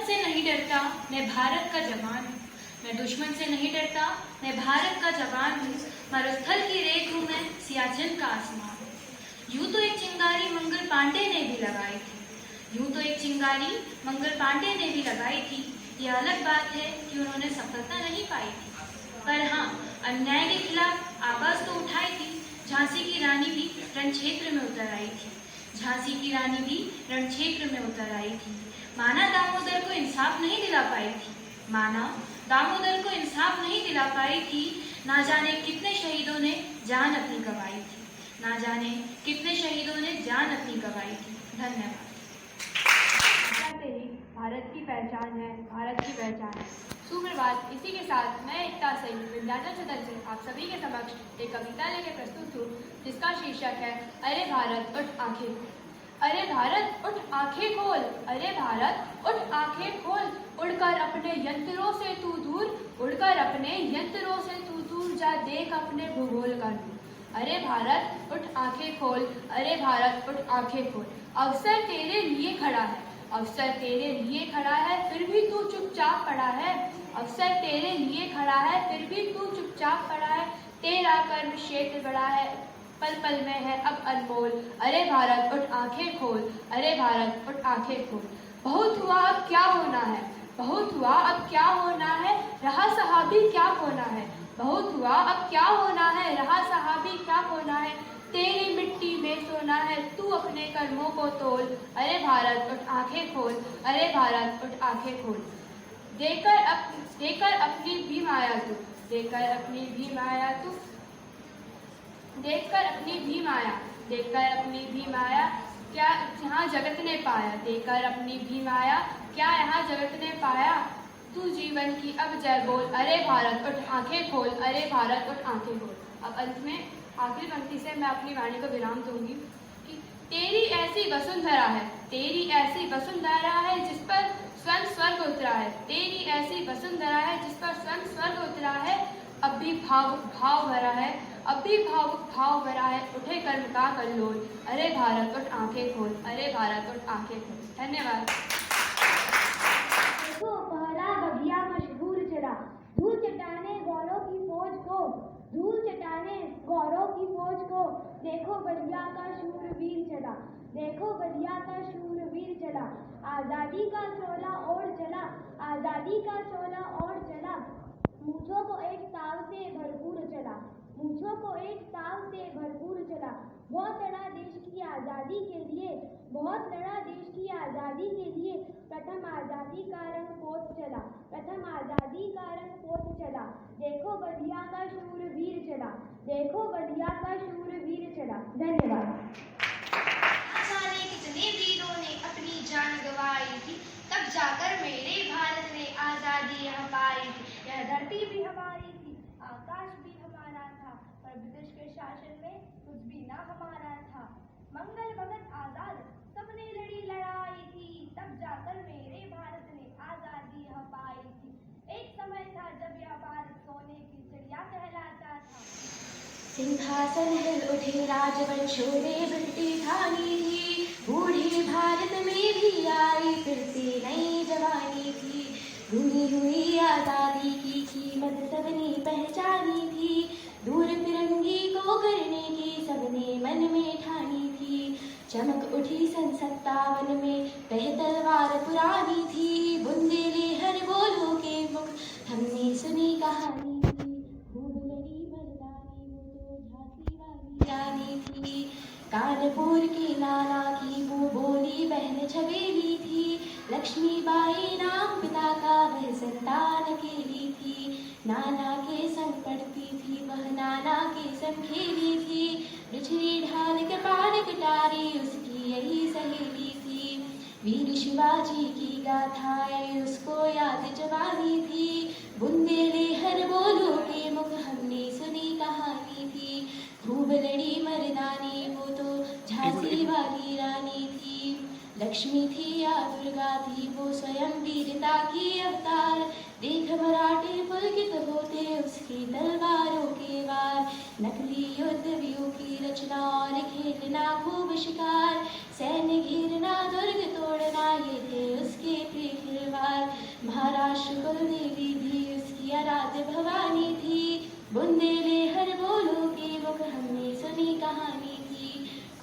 से नहीं डरता, मैं भारत का जवान हूँ। मैं दुश्मन से नहीं डरता, मैं भारत का जवान हूँ। मरुस्थल की रेत हूँ मैं, सियाचिन का आसमान हूँ। यूं तो एक चिंगारी मंगल पांडे ने भी लगाई थी, यूं तो एक चिंगारी मंगल पांडे ने भी लगाई थी। ये अलग बात है कि उन्होंने सफलता नहीं पाई थी, पर हाँ, अन्याय के खिलाफ आवाज तो उठाई थी। झांसी की रानी भी रण क्षेत्र में उतर आई थी, झांसी की रानी भी रण क्षेत्र में उतर आई थी। माना दामोदर को इंसाफ नहीं दिला पाई थी, माना दामोदर को इंसाफ नहीं दिला पाई थी। ना जाने कितने शहीदों ने जान अपनी गंवाई थी, ना जाने कितने शहीदों ने जान अपनी गंवाई थी। धन्यवाद। तेरी भारत की पहचान है, भारत की पहचान है। सुप्रभात। इसी के साथ मैं एकता सिंह विंध्याचल सदन से आप सभी के समक्ष एक कविता लेकर प्रस्तुत हूँ, जिसका शीर्षक है अरे भारत उठ आंखें खोल। अरे भारत उठ आंखें खोल, अरे भारत उठ आंखें खोल। उड़कर अपने यंत्रों से तू दूर, उड़कर अपने यंत्रों से तू दूर जा, देख अपने भूगोल का नूर। अरे भारत उठ आंखें खोल, अरे भारत उठ आंखें खोल। अवसर तेरे लिए खड़ा है, अवसर तेरे लिए खड़ा है, फिर भी तू चुपचाप पड़ा है। अवसर तेरे लिए खड़ा है, फिर भी तू चुपचाप पड़ा है। तेरा कर्म क्षेत्र बड़ा है, पल पल में है अब अनमोल। अरे भारत उठ आंखें खोल, अरे भारत उठ आंखें खोल। बहुत हुआ अब क्या होना है, बहुत हुआ अब क्या होना है, रहा सहाबी क्या होना है। बहुत हुआ अब क्या होना है, रहा सहाबी क्या होना है। तेरी मिट्टी में सोना है, तू अपने कर्मों को तोल। अरे भारत उठ आंखें खोल, अरे भारत उठ आंखें खोल। देकर अपनी भी माया तू, देकर अपनी भी माया तू, देखकर अपनी भी माया, देखकर अपनी भी माया, क्या यहाँ जगत ने पाया। देखकर अपनी भी माया, क्या यहाँ जगत ने पाया। तू जीवन की अब जय बोल, अरे भारत उठ आंखें खोल, अरे भारत उठ आंखें खोल। अब अंत में आखिरी पंक्ति से मैं अपनी वाणी को विराम दूंगी कि तेरी ऐसी वसुंधरा है, तेरी ऐसी वसुंधरा है जिस पर स्वयं स्वर्ग उतरा है। तेरी ऐसी वसुंधरा है जिस पर स्वयं स्वर्ग उतरा है। अब भी भाव भरा है, अब भी भाव भरा है, उठे कर्म का कल्लोल। अरे भारत उठ आंखें खोल, अरे भारत उठ आंखें खोल। धन्यवाद। देखो पहला बगिया मशहूर चला, धूल चटाने गौरों की फौज को, धूल चटाने गौरों की फौज को। देखो बलिया का शूरवीर चला, देखो बलिया का शूरवीर चला। आजादी का चोला ओढ़ चला, आजादी का चोला ओढ़ चला। मूंछों को एक ताव से भरपूर चला, मूंछों को एक ताव से भरपूर चला। बहुत लड़ा देश की आज़ादी के लिए, बहुत लड़ा देश की आज़ादी के लिए। प्रथम आज़ादी का रंग पोत चला, प्रथम आज़ादी का रंग पोत चला। देखो बलिया का शूरवीर चला, देखो बलिया का शूरवीर चला। धन्यवाद। जाने कितने वीरों ने अपनी जान गंवाई थी, तब जाकर मेरे भारत ने आज़ादी यह पाई थी। यह धरती भी हमारी थी, आकाश भी हमारा था, पर ब्रिटिश के शासन में कुछ भी ना हमारा था। मंगल भगत आजाद सबने लड़ी लड़ाई थी, तब जाकर मेरे भारत ने आज़ादी यह पाई थी। एक समय था जब यह भारत सोने की चिड़िया कहलाता था। सिंहासन हिल उठे राजवंशों में बिल्टी ठानी थी, बूढ़े भारत में भी आई फिर से नई जवानी थी। गुनी हुई आज़ादी की कीमत सबने पहचानी थी, दूर फिरंगी को करने की सबने मन में ठानी थी। चमक उठी सन 57 में वह तलवार पुरानी थी, बुंदेले हर बोलों के मुख हमने सुनी कहानी थी। खूब लड़ी मर्दानी वो तो झांसी वाली रानी थी, कानपुर के नाना की वो बोली बहन छबेली थी। लक्ष्मीबाई नाम पिता का वह संतान अकेली थी, नाना के संग पढ़ती थी वह नाना के संग खेली थी। बिछड़ी ढाल के पार कटारी उसकी यही सहेली थी, वीर शिवाजी की गाथाएं उसको याद जवानी थी। बुंदेले हर बोलों के मुख हमने सुनी कहानी थी, खूब लड़ी मर्दानी वो तो झांसी वाली रानी थी। लक्ष्मी थी या दुर्गा थी वो स्वयं वीरता की अवतार, देख मराठे पुलकित होते उसकी तलवारों के वार। नकली युद्ध व्यूह की रचना और खेलना खूब शिकार, सैन्य घेरना दुर्ग तोड़ना ये थे उसके प्रिय खिलवाड़। महाराष्ट्र कुल देवी भी उसकी आराध्य भवानी थी। बुंदेले हर बोलों के मुख हमने सुनी कहानी थी।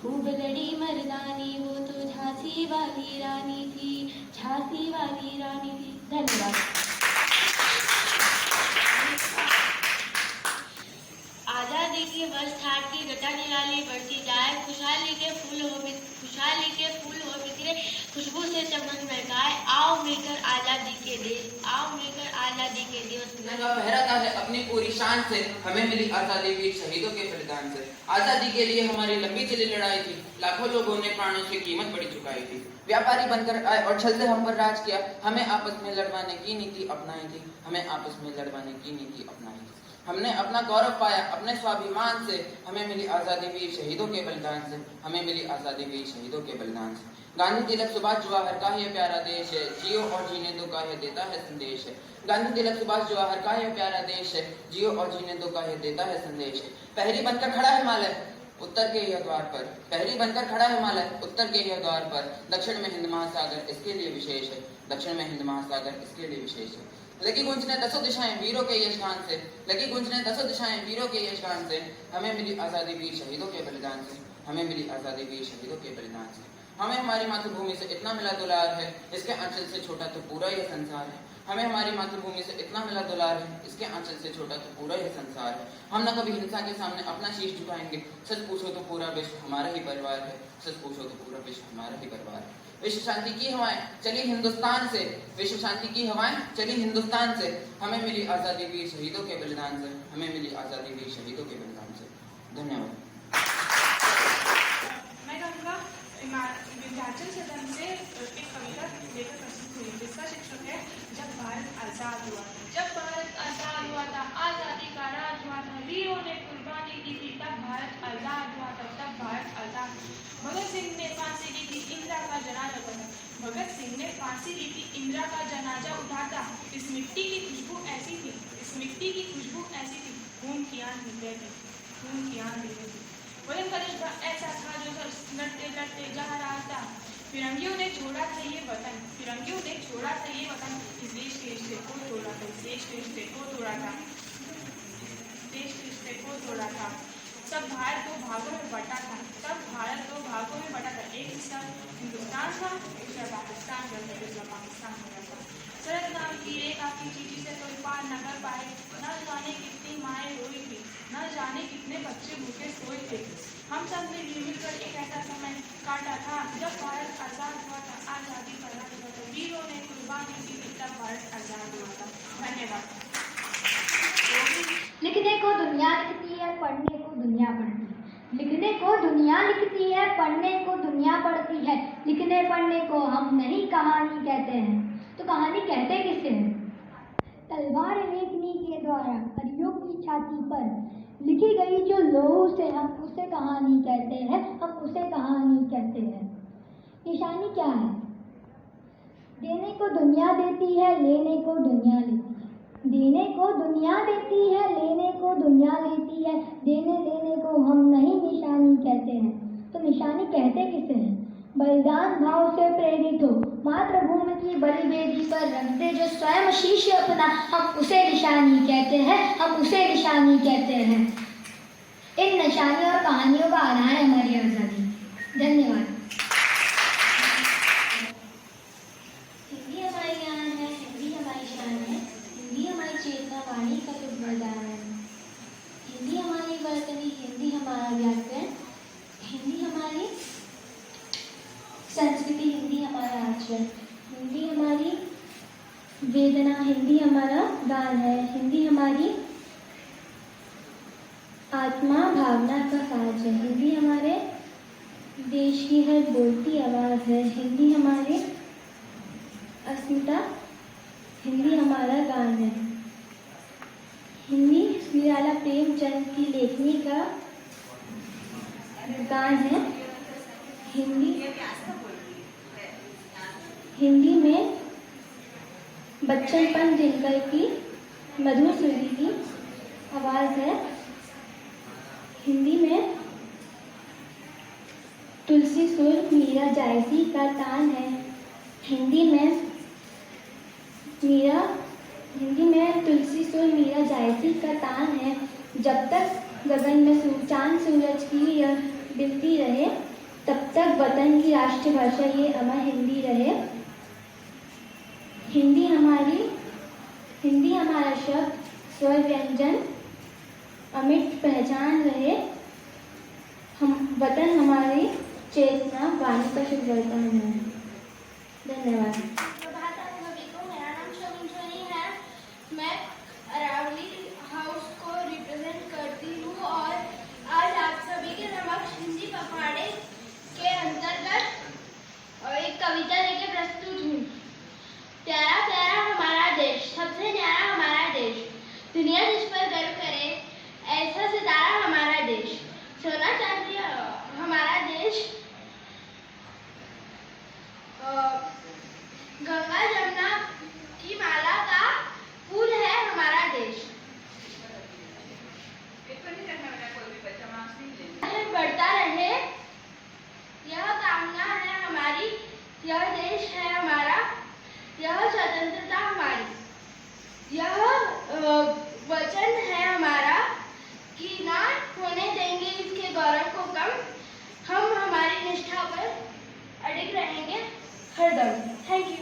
खूब लड़ी मर्दानी वो तो झांसी वाली रानी थी, झांसी वाली रानी थी। धन्यवाद। आज़ादी की वर्ष ठाट की घटा निराली बढ़ती जाए, खुशहाली के फूल हो बिखरे, खुशबू से चमन महकाए। आओ मिलकर आज़ादी के देश, आओ मिलकर आज़ादी के देश। तिरंगा फहराता है अपनी पूरी शान से, हमें मिली आज़ादी वीर शहीदों के बलिदान से। आज़ादी के लिए हमारी लंबी चली लड़ाई थी, लाखों लोगों ने प्राणों की कीमत बड़ी चुकाई थी। व्यापारी बनकर आए और छल से हम पर राज किया, हमें आपस में लड़वाने की नीति अपनाई थी, हमें आपस में लड़वाने की नीति अपनाई थी। हमने अपना गौरव पाया अपने स्वाभिमान से, हमें मिली आज़ादी वीर शहीदों के बलिदान से, हमें मिली आज़ादी वीर शहीदों के बलिदान से। गांधी तिलक सुभाष जवाहर का ये प्यारा देश है, जियो और जीने दो का ये देता है संदेश है। गांधी तिलक सुभाष जवाहर का ये प्यारा देश है, जियो और जीने दो का ये देता है संदेश है। पहरी बनकर खड़ा हिमालय उत्तर के यह द्वार पर, पहरी बनकर खड़ा हिमालय उत्तर के यह द्वार पर। दक्षिण में हिंद महासागर इसके लिए विशेष है, दक्षिण में हिंद महासागर इसके लिए विशेष है। लगी गूंजने दसों दिशाएं वीरों के यश गान से, लगी गूंजने दसों दिशाएं वीरों के यश गान से। हमें मिली आज़ादी वीर शहीदों के बलिदान से, हमें मिली आज़ादी वीर शहीदों के बलिदान से। हमें हमारी मातृभूमि से इतना मिला दुलार है, इसके आंचल से छोटा तो पूरा यह संसार है। हमें हमारी मातृभूमि से इतना मिला दुलार है, इसके आंचल से छोटा तो पूरा यह संसार है। हम न कभी हिंसा के सामने अपना शीश झुकाएंगे, सच पूछो तो पूरा विश्व हमारा ही परिवार है, सच पूछो तो पूरा विश्व हमारा ही परिवार है। विश्व शांति की हवाएं चली हिंदुस्तान से, विश्व शांति की हवाएं चली हिंदुस्तान से। हमें मिली आज़ादी वीर शहीदों के बलिदान से, हमें मिली आज़ादी वीर शहीदों के बलिदान से। धन्यवाद। मैं कहूँगा विंध्याचल सदन से एक कविता लेकर प्रस्तुत हुई, जिसका शीर्षक है जब भारत आजाद हुआ। जब भारत आजाद हुआ था, आजादी का राज हुआ था, वीरों ने कुर्बानी दी थी, तब भारत आजाद हुआ था, तब भारत आजाद। भगत सिंह ने फांसी ली थी, इंदिरा का जनाजा उठाता। भगत सिंह ने फांसी ली थी, इंदिरा का जनाजा उठाता। इस मिट्टी की खुशबू ऐसी थी, इस मिट्टी की खुशबू ऐसी थी, खून की आंख निकले थी, खून की आंख निकले थी। वही करिश्मा ऐसा था जो लड़ते लड़ते जहाँ रहा था। फिरंगियों ने छोड़ा था ये वतन, फिरंगियों ने छोड़ा था ये वतन। इस देश के रिश्ते को तोड़ा था, इस देश के रिश्ते को तोड़ा था, देश के रिश्ते को तोड़ा था। तब भारत दो भागों में बटा था, तब भारत दो भागों में बटा था। एक हिस्सा हिंदुस्तान था, दूसरा पाकिस्तान था, दूसरा पाकिस्तान हो गया था। सरहद नाम की रेखा की चीटी से कोई पार न कर पाए, न जाने कितनी माएँ रोई थी, न जाने कितने बच्चे भूखे सोए थे। हम सब ने मिलकर एक ऐसा समय काटा था जब भारत आजाद हुआ था, आजादी का राज हुआ था, वीरों ने कुर्बानी दी थी, तब भारत आजाद हुआ था। धन्यवाद। लिखने को दुनिया लिखती है, पढ़ने को दुनिया पढ़ती है। लिखने को दुनिया लिखती है, पढ़ने को दुनिया पढ़ती है। लिखने पढ़ने को हम नहीं कहानी कहते हैं, तो कहानी कहते किसे हैं? तलवार लेखनी के द्वारा परियों की छाती पर लिखी गई जो लोहू से, हम उसे कहानी कहते हैं, हम उसे कहानी कहते हैं। निशानी क्या है? देने को दुनिया देती है, लेने को दुनिया लेती है। देने को दुनिया देती है, लेने को दुनिया लेती है। देने लेने को हम नहीं निशानी कहते हैं, तो निशानी कहते किसे हैं? बलिदान भाव से प्रेरित हो मातृभूमि की बलि वेदी पर रख दे जो स्वयं शीश अपना, हम उसे निशानी कहते हैं, हम उसे निशानी कहते हैं। इन निशानियों और कहानियों का आधार है हमारी आज़ादी। धन्यवाद। हिंदी हमारी ज्ञान है, हिंदी हमारी शान है, हिंदी हमारी चेतना वाणी का तो वरदान है। हिंदी हमारी वर्तनी, हिंदी हमारा व्याकरण, हिंदी हमारी संस्कृति, हिंदी हमारा आचरण, हिंदी हमारी वेदना, हिंदी हमारा गान है, हिंदी हमारी आत्मा भावना का साज है, हिंदी हमारे देश की हर बोलती आवाज़ है, हिंदी हमारी अस्मिता, हिंदी हमारा गान है। हिंदी निराला प्रेमचंद की लेखनी का गान है। हिंदी में बच्चनपन दिनकर की मधुर सुरीली की आवाज़ है। हिंदी में तुलसी सुर मीरा जायसी का तान है। हिंदी में मीरा हिंदी में तुलसी सुर मीरा जायसी का तान है। जब तक गगन में चांद सूरज की यह बिलती रहे, तब तक वतन की राष्ट्रभाषा ये अमर हिंदी रहे। हिंदी हमारा शब्द स्वर व्यंजन अमिट पहचान रहे। हम वतन हमारी चेतना वाणी का शुभ वर्तन है। धन्यवाद। प्रभात आप सभी को, मेरा नाम शोभिन सोनी है। मैं अरावली हाउस को रिप्रेजेंट करती हूँ और आज आप सभी के समक्ष हिंदी पखवाड़े के अंतर्गत एक कविता लेके प्रस्तुत हूँ। प्यारा प्यारा हमारा देश, सबसे न्यारा हमारा देश, दुनिया जिस पर गर्व करे, ऐसा सितारा हमारा देश, सोना चांदी हमारा देश, गंगा जमुना की माला का फूल है हमारा देश। बढ़ता रहे यह कामना है हमारी, यह देश है हमारा, यह स्वतंत्रता हमारी, यह वचन है हमारा कि ना होने देंगे इसके गौरव को कम। हम हमारी निष्ठा पर अडिग रहेंगे हरदम। Thank you.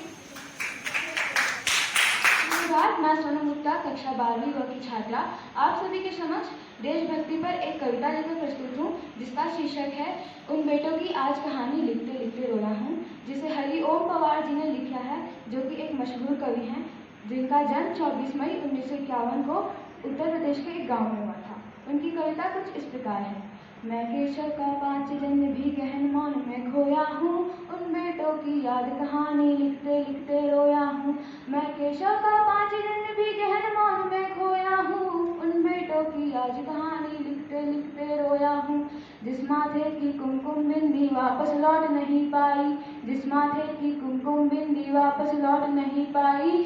धन्यवाद। मैं सोनम गुप्ता, कक्षा 12वीं व की छात्रा, आप सभी के समक्ष देशभक्ति पर एक कविता लेकर प्रस्तुत हूँ, जिसका शीर्षक है उन बेटों की आज कहानी लिखते लिखते रोया हूँ, जिसे हरिओम पवार जी ने लिखा है, जो कि एक मशहूर कवि हैं, जिनका जन्म 24 मई 1951 को उत्तर प्रदेश के एक गांव में हुआ था। उनकी कविता कुछ इस प्रकार है। मैं केशव का 5 जन्म भी गहन मौन में खोया हूँ, उन बेटों की याद कहानी लिखते लिखते रोया हूँ। मैं केशव का 5 जन्म भी गहन मौन में खोया हूँ, उन बेटों की याद कहानी लिखते लिखते रोया हूँ। जिस माथे की कुमकुम बिंदी वापस लौट नहीं पाई, जिस माथे की कुमकुम बिंदी वापस लौट नहीं पाई,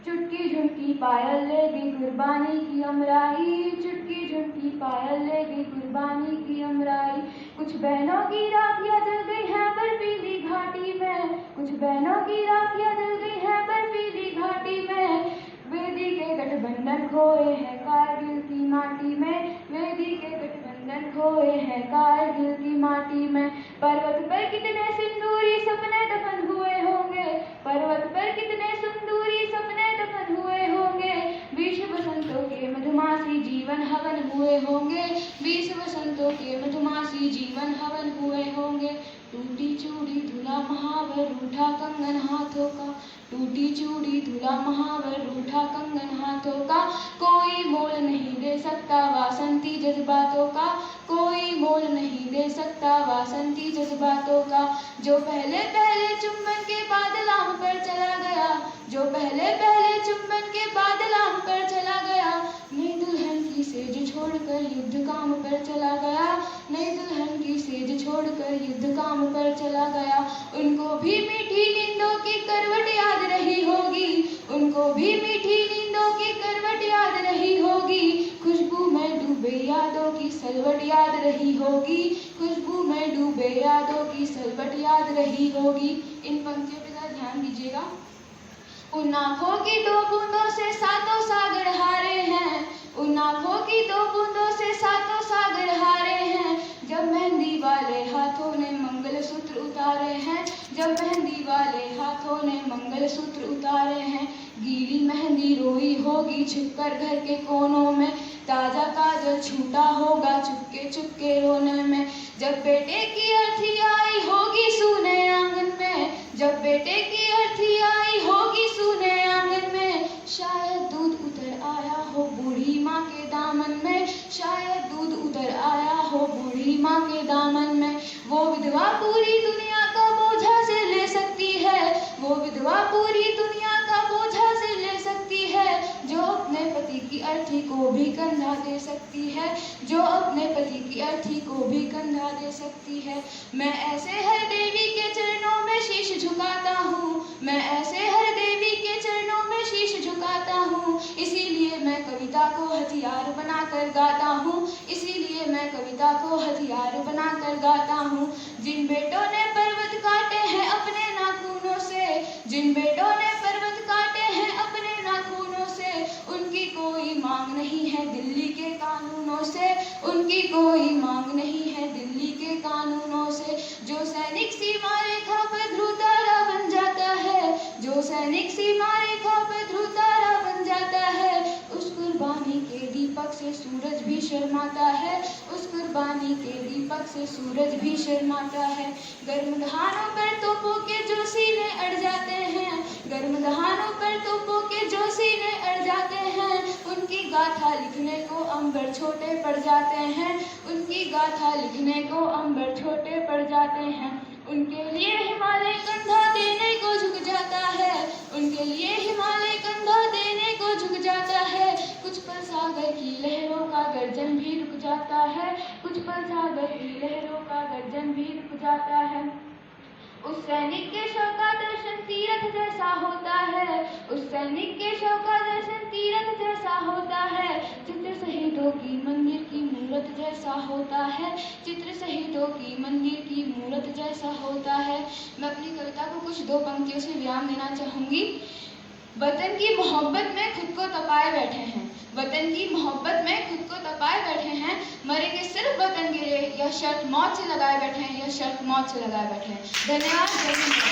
चुटकी झुमकी पायल ले गई कुर्बानी की अमराई, चुटकी झुमकी पायल ले गई कुर्बानी की अमराई। कुछ बहनों की राखियां जल गई हैं बर्फीली घाटी में, कुछ बहनों की राखियां जल गई हैं बर्फीली घाटी में, वेदी के गठबंधन खोए हैं कारगिल की माटी में, वेदी के गठबंधन खोए हैं कारगिल की माटी में। पर्वत पर कितने सिंदूरी सपने दफन हुए होंगे, पर्वत पर कितने सिंदूरी सपने दफन हुए होंगे, 20 बसंतों के मधुमासी जीवन हवन हुए होंगे, 20 बसंतों के मधुमासी जीवन हवन हुए होंगे। टूटी चूड़ी धुला महावर रूठा कंगन हाथों का, टूटी चूड़ी धुला महावर रूठा कंगन हाथों का, कोई मोल नहीं दे सकता वासंती जज्बातों का, कोई मोल नहीं दे सकता वासंती जज्बातों का। जो पहले पहले चुंबन के बाद लाम पर चला गया, जो पहले पहले चुंबन के बाद लाम पर चला गया, नई दुल्हन की सेज छोड़कर युद्ध काम पर चला गया, नई दुल्हन की सेज छोड़कर युद्ध काम पर चला गया। उनको भी मीठी नींदों की करवट याद रही होगी, उनको भी मीठी नींदों की करवट याद रही होगी, खुशबू में डूबे यादों की सलवट याद रही होगी, खुशबू में डूबे यादों की सलवट याद रही होगी। इन पंक्तियों पर जरा ध्यान दीजिएगा। उन आँखों की 2 बूंदों से सातों सागर हारे हैं, उन आँखों की 2 बूंदों से सातों सागर हारे हैं, जब मेहंदी वाले हाथों ने मंगलसूत्र उतारे हैं, जब मेहंदी वाले हाथों ने मंगलसूत्र उतारे हैं। गीली मेहंदी रोई होगी छुपकर घर के कोनों में, ताजा काजल छूटा होगा चुपके चुपके रोने में, जब बेटे की अर्थी आई होगी सूने आंगन में, जब बेटे की अर्थी आई होगी सूने आंगन में, शायद दूध उतर आया हो बूढ़ी माँ के दामन में, शायद दूध उतर आया हो बूढ़ी माँ के दामन में। वो विधवा पूरी दुनिया का बोझा से ले सकती है, वो विधवा पूरी दुनिया का बोझा से ले सकती है, जो अपने पति की अर्थी को भी कंधा दे सकती है, जो अपने पति की अर्थी को भी कंधा दे सकती है। मैं ऐसे हर देवी के चरणों में शीश झुकाता हूँ, मैं ऐसे हर देवी के चरणों में शीश झुकाता हूँ, इसीलिए मैं कविता को हथियार बनाकर गाता हूँ, इसीलिए मैं कविता को हथियार बनाकर गाता हूँ। जिन बेटों ने पर्वत काटे हैं अपने नाखूनों से, जिन बेटों ने पर्वत काटे हैं अपने कोई मांग नहीं है दिल्ली के कानूनों से। जो सैनिक सीमा रेखा पर ध्रुव तारा बन जाता है, जो सैनिक सीमा रेखा पर ध्रुव तारा बन जाता है, उस कुर्बानी के दीपक से सूरज भी शर्माता है, उस कुर्बानी के दीपक से सूरज भी शर्माता है। गर्म दहानों पर तोपों के जो सीने अड़ जाते हैं, गर्म दहानों पर तोपों के जो सीने अड़ जाते हैं, उनकी गाथा लिखने को अंबर छोटे पड़ जाते हैं, उनकी गाथा लिखने को अंबर छोटे पड़ जाते हैं। उनके लिए हिमालय कंधा देने को झुक जाता है, उनके लिए हिमालय कंधा देने को झुक जाता है। कुछ पल सागर की लहरों का गर्जन भी रुक जाता है, कुछ पल सागर की लहरों का गर्जन भी रुक जाता है। उस सैनिक के शव का दर्शन तीरथ जैसा होता है, उस सैनिक के शव का दर्शन तीरथ जैसा होता है। चित्र शहीदों की मंदिर की मूरत जैसा होता है, चित्र शहीदों की मंदिर की मूरत जैसा होता है। मैं अपनी कविता को कुछ 2 पंक्तियों से विराम देना चाहूँगी। वतन की मोहब्बत में खुद को तपाए बैठे हैं, वतन की मोहब्बत में खुद को तपाए बैठे हैं, मरेंगे सिर्फ वतन के लिए, यह शर्त मौत से लगाए बैठे हैं, यह शर्त मौत से लगाए बैठे हैं। धन्यवाद।